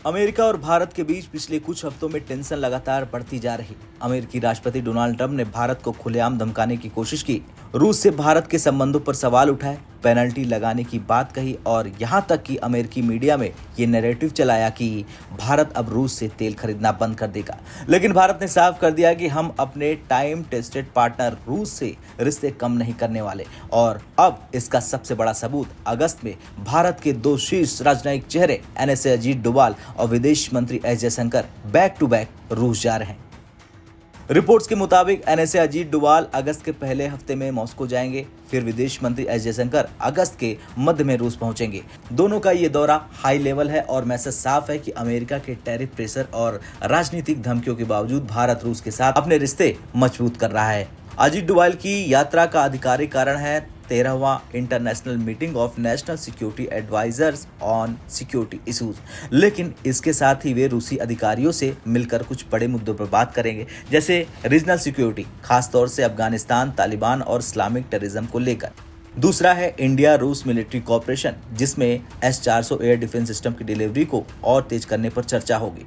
America और भारत के बीच पिछले कुछ हफ्तों में टेंशन लगातार बढ़ती जा रही। अमेरिकी राष्ट्रपति डोनाल्ड ट्रंप ने भारत को खुलेआम धमकाने की कोशिश की, रूस से भारत के संबंधों पर सवाल उठाए, पेनल्टी लगाने की बात कही और यहां तक कि अमेरिकी मीडिया में ये नैरेटिव चलाया कि भारत अब रूस से तेल खरीदना बंद कर देगा। लेकिन भारत ने साफ कर दिया कि हम अपने टाइम टेस्टेड पार्टनर रूस से रिश्ते कम नहीं करने वाले। और अब इसका सबसे बड़ा सबूत अगस्त में भारत के दो शीर्ष राजनयिक चेहरे एनएसए अजीत डोभाल और विदेश मंत्री S Jaishankar back to back रूस जा रहे हैं। रिपोर्ट्स के मुताबिक एनएसए अजीत डोभाल अगस्त के पहले हफ्ते में मॉस्को जाएंगे, फिर विदेश मंत्री एस जयशंकर अगस्त के मध्य में रूस पहुंचेंगे। दोनों का ये दौरा हाई लेवल है और मैसेज साफ है कि अमेरिका के टैरिफ प्रेशर और राजनीतिक धमकियों के बावजूद भारत रूस के साथ अपने रिश्ते मजबूत कर रहा है। अजीत डोभाल की यात्रा का आधिकारिक कारण है 13वां international meeting of national security advisers on security issues. लेकिन इसके साथ ही वे रूसी अधिकारियों से मिलकर कुछ बड़े मुद्दों पर बात करेंगे, जैसे रीजनल सिक्योरिटी, खासतौर से अफगानिस्तान, तालिबान और इस्लामिक टेररिज्म को लेकर। दूसरा है इंडिया रूस मिलिट्री कॉपरेशन, जिसमें S-400 एयर डिफेंस सिस्टम की डिलीवरी को और तेज करने पर चर्चा होगी।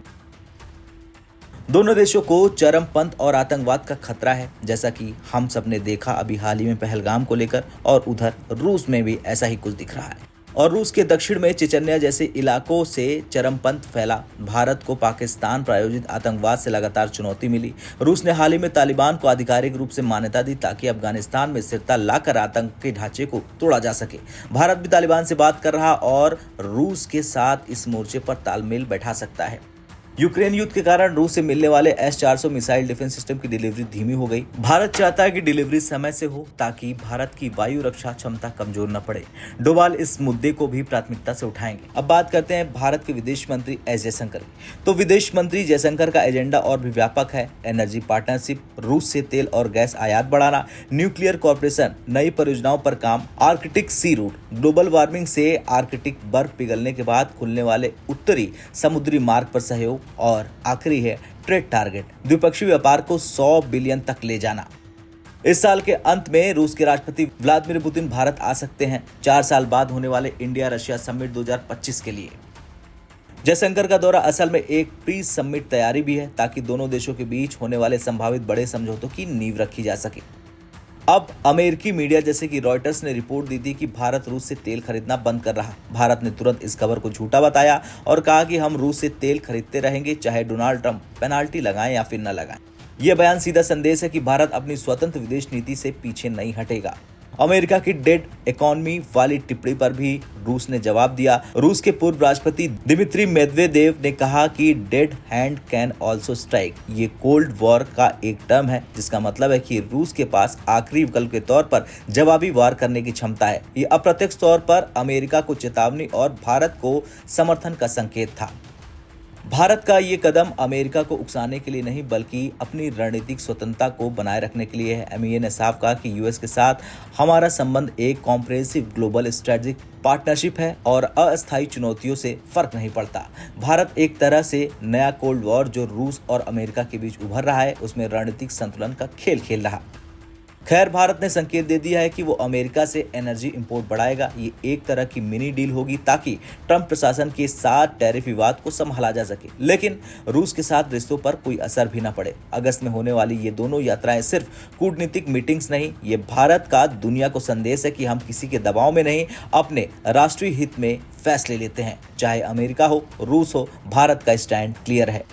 दोनों देशों को चरमपंथ और आतंकवाद का खतरा है, जैसा कि हम सब ने देखा अभी हाल ही में पहलगाम को लेकर, और उधर रूस में भी ऐसा ही कुछ दिख रहा है। और रूस के दक्षिण में चेचन्या जैसे इलाकों से चरमपंथ फैला। भारत को पाकिस्तान प्रायोजित आतंकवाद से लगातार चुनौती मिली। रूस ने हाल ही में तालिबान को आधिकारिक रूप से मान्यता दी ताकि अफगानिस्तान में स्थिरता लाकर आतंक के ढांचे को तोड़ा जा सके। भारत भी तालिबान से बात कर रहा और रूस के साथ इस मोर्चे पर तालमेल बैठा सकता है। यूक्रेन युद्ध के कारण रूस से मिलने वाले S-400 मिसाइल डिफेंस सिस्टम की डिलीवरी धीमी हो गई। भारत चाहता है कि डिलीवरी समय से हो ताकि भारत की वायु रक्षा क्षमता कमजोर न पड़े। डोभाल इस मुद्दे को भी प्राथमिकता से उठाएंगे। अब बात करते हैं भारत के विदेश मंत्री एस जयशंकर की। तो विदेश मंत्री जयशंकर का एजेंडा और भी व्यापक है। एनर्जी पार्टनरशिप, रूस से तेल और गैस आयात बढ़ाना, न्यूक्लियर कॉर्पोरेशन, नई परियोजनाओं पर काम, आर्कटिक सी रूट, ग्लोबल वार्मिंग से आर्कटिक बर्फ पिघलने के बाद खुलने वाले उत्तरी समुद्री मार्ग पर सहयोग, और आखिरी है ट्रेड टारगेट, द्विपक्षीय व्यापार को 100 बिलियन तक ले जाना। इस साल के अंत में रूस के राष्ट्रपति व्लादिमीर पुतिन भारत आ सकते हैं, 4 साल बाद होने वाले इंडिया रशिया समिट 2025 के लिए। जयशंकर का दौरा असल में एक प्री समिट तैयारी भी है ताकि दोनों देशों के बीच होने वाले संभावित बड़े समझौतों की नींव रखी जा सके। अब अमेरिकी मीडिया जैसे कि रॉयटर्स ने रिपोर्ट दी थी कि भारत रूस से तेल खरीदना बंद कर रहा। भारत ने तुरंत इस खबर को झूठा बताया और कहा कि हम रूस से तेल खरीदते रहेंगे, चाहे डोनाल्ड ट्रंप पेनाल्टी लगाएं या फिर न लगाएं। यह बयान सीधा संदेश है कि भारत अपनी स्वतंत्र विदेश नीति से पीछे नहीं हटेगा। अमेरिका की डेड इकोनॉमी वाली टिप्पणी पर भी रूस ने जवाब दिया। रूस के पूर्व राष्ट्रपति दिमित्री मेदवेदेव ने कहा कि dead hand can also strike. ये कोल्ड वॉर का एक टर्म है जिसका मतलब है कि रूस के पास आखिरी विकल्प के तौर पर जवाबी वार करने की क्षमता है। ये अप्रत्यक्ष तौर पर अमेरिका को चेतावनी और भारत को समर्थन का संकेत था। भारत का ये कदम अमेरिका को उकसाने के लिए नहीं बल्कि अपनी रणनीतिक स्वतंत्रता को बनाए रखने के लिए है। एमईए ने साफ कहा कि यूएस के साथ हमारा संबंध एक कॉम्प्रिहेंसिव ग्लोबल स्ट्रेटेजिक पार्टनरशिप है और अस्थायी चुनौतियों से फर्क नहीं पड़ता। भारत एक तरह से नया कोल्ड वॉर जो रूस और अमेरिका के बीच उभर रहा है उसमें रणनीतिक संतुलन का खेल खेल रहा। खैर, भारत ने संकेत दे दिया है कि वो अमेरिका से एनर्जी इंपोर्ट बढ़ाएगा। ये एक तरह की मिनी डील होगी ताकि ट्रंप प्रशासन के साथ टैरिफ विवाद को संभाला जा सके, लेकिन रूस के साथ रिश्तों पर कोई असर भी न पड़े। अगस्त में होने वाली ये दोनों यात्राएं सिर्फ कूटनीतिक मीटिंग्स नहीं, ये भारत का दुनिया को संदेश है कि हम किसी के दबाव में नहीं, अपने राष्ट्रीय हित में फैसले लेते हैं। चाहे अमेरिका हो, रूस हो, भारत का स्टैंड क्लियर है।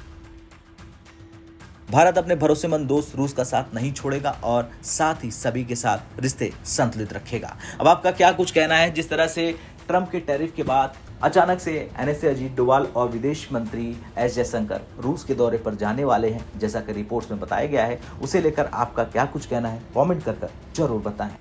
भारत अपने भरोसेमंद दोस्त रूस का साथ नहीं छोड़ेगा और साथ ही सभी के साथ रिश्ते संतुलित रखेगा। अब आपका क्या कुछ कहना है? जिस तरह से ट्रंप के टैरिफ के बाद अचानक से एनएसए अजीत डोभाल और विदेश मंत्री एस जयशंकर रूस के दौरे पर जाने वाले हैं, जैसा कि रिपोर्ट्स में बताया गया है, उसे लेकर आपका क्या कुछ कहना है? कमेंट कर जरूर बताएं।